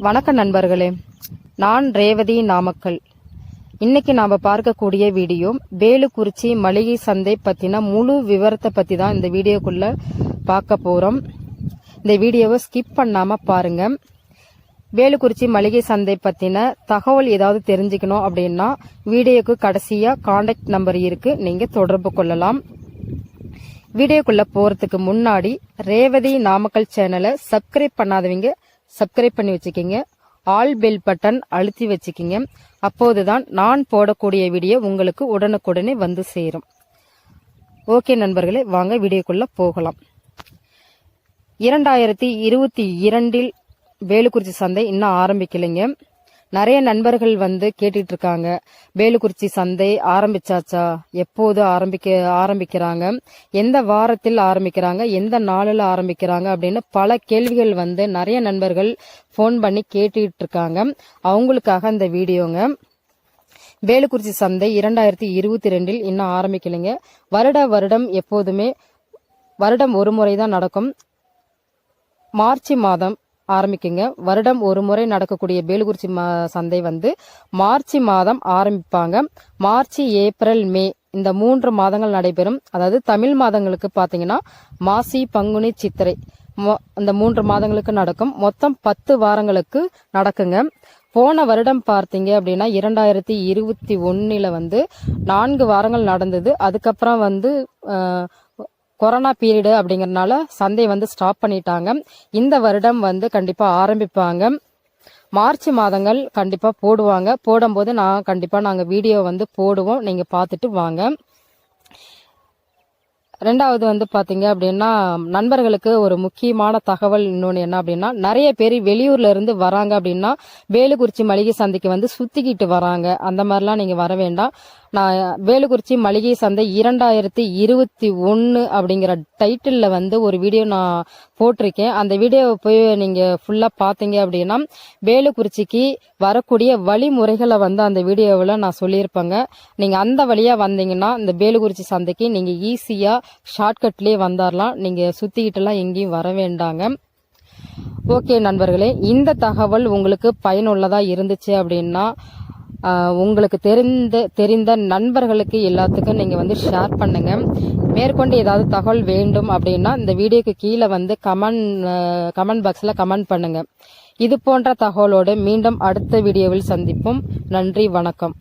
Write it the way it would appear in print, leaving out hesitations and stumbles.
வணக்கம் நண்பர்களே, நான் ரேவதி நாமக்கல். இன்னைக்கு நாம பார்க்கக்கூடிய வீடியோ வேலுக்குறிச்சி மளிகை சந்தை பத்தின முழு விவரத்தை பத்தி தான் இந்த வீடியோக்குள்ள பார்க்க போறோம். இந்த வீடியோவை ஸ்கிப் பண்ணாம பாருங்க. வேலுக்குறிச்சி மளிகை சந்தை பத்தின தகவல் ஏதாவது தெரிஞ்சுக்கணும் அப்படின்னா வீடியோக்கு கடைசியா கான்டாக்ட் நம்பர் இருக்கு, நீங்க தொடர்பு கொள்ளலாம். வீடியோக்குள்ள போறதுக்கு முன்னாடி ரேவதி நாமக்கல் சேனலை சப்ஸ்கிரைப் பண்ணாதவங்க சப்ஸ்கிரைப் பண்ணி வச்சுக்கிங்க, ஆல் பெல் பட்டன் அழுத்தி வச்சுக்கிங்க. அப்போதுதான் நான் போடக்கூடிய வீடியோ உங்களுக்கு உடனுக்குடனே வந்து சேரும். ஓகே நண்பர்களே, வாங்க வீடியோக்குள்ள போகலாம். 2022 வேலுக்குறிச்சி சந்தை இன்னும் ஆரம்பிக்கலைங்க. நிறைய நண்பர்கள் கேட்டுட்டு இருக்காங்க, வேலுக்குறிச்சி சந்தை ஆரம்பிச்சாச்சா, எப்போது ஆரம்பிக்கிறாங்க, எந்த வாரத்தில் ஆரம்பிக்கிறாங்க, எந்த நாளில் ஆரம்பிக்கிறாங்க அப்படின்னு பல கேள்விகள் நிறைய நண்பர்கள் ஃபோன் பண்ணி கேட்டுட்டு இருக்காங்க. அவங்களுக்காக இந்த வீடியோங்க. வேலுக்குறிச்சி சந்தை 2022 இன்னும் ஆரம்பிக்கலைங்க. வருடம் எப்போதுமே வருடம் ஒரு முறை தான் நடக்கும். மார்ச் மாதம் ஆரம்பிக்குங்க. வருடம் ஒரு முறை நடக்கக்கூடிய வேலுக்குறிச்சி சந்தை மார்ச் மாதம் ஆரம்பிப்பாங்க. மார்ச், ஏப்ரல், மே இந்த 3 மாதங்கள் நடைபெறும். அதாவது தமிழ் மாதங்களுக்கு பாத்தீங்கன்னா மாசி, பங்குனி, சித்திரை இந்த 3 மாதங்களுக்கு நடக்கும். மொத்தம் 10 வாரங்களுக்கு நடக்குங்க. போன வருடம் பார்த்தீங்க அப்படின்னா 2021 4 வாரங்கள் நடந்தது. அதுக்கப்புறம் கொரோனா பீரியடு அப்படிங்கறதுனால சந்தை ஸ்டாப் பண்ணிட்டாங்க. இந்த வருடம் கண்டிப்பா ஆரம்பிப்பாங்க. மார்ச் மாதங்கள் கண்டிப்பா போடுவாங்க. போடும்போது நாங்க வீடியோ போடுவோம், நீங்க பார்த்துட்டு வாங்க. ரெண்டாவது பாத்தீங்க அப்படின்னா நண்பர்களுக்கு ஒரு முக்கியமான தகவல் இன்னொன்னு என்ன அப்படின்னா, நிறைய பேர் வெளியூர்ல இருந்து வராங்க அப்படின்னா வேலுக்குறிச்சி மளிகை சந்தைக்கு சுத்திக்கிட்டு வராங்க. அந்த மாதிரிலாம் நீங்க வர வேண்டாம். நான் வேலுக்குறிச்சி மளிகை சந்தை 2021 அப்படிங்கிற டைட்டில்ல ஒரு வீடியோ நான் போட்டிருக்கேன். அந்த வீடியோவை போய் நீங்க ஃபுல்லா பாத்தீங்க அப்படின்னா வேலுக்குறிச்சிக்கு வரக்கூடிய வழிமுறைகளை அந்த வீடியோவில் நான் சொல்லியிருப்பேங்க. நீங்க அந்த வழியா வந்தீங்கன்னா இந்த வேலுக்குறிச்சி சந்தைக்கு நீங்க ஈஸியா ஷார்ட்கட்லயே வந்தாரலாம். நீங்க சுத்திக்கிட்டுலாம் எங்கேயும் வர வேண்டாங்க. ஓகே நண்பர்களே, இந்த தகவல் உங்களுக்கு பயனுள்ளதா இருந்துச்சு அப்படின்னா உங்களுக்கு தெரிந்த நண்பர்களுக்கு எல்லாத்துக்கும் நீங்க ஷேர் பண்ணுங்க. மேற்கொண்டு ஏதாவது தகவல் வேண்டும் அப்படின்னா இந்த வீடியோக்கு கீழே கமெண்ட் பாக்ஸ்ல கமெண்ட் பண்ணுங்க. இது போன்ற தகவலோடு மீண்டும் அடுத்த வீடியோவில் சந்திப்போம். நன்றி, வணக்கம்.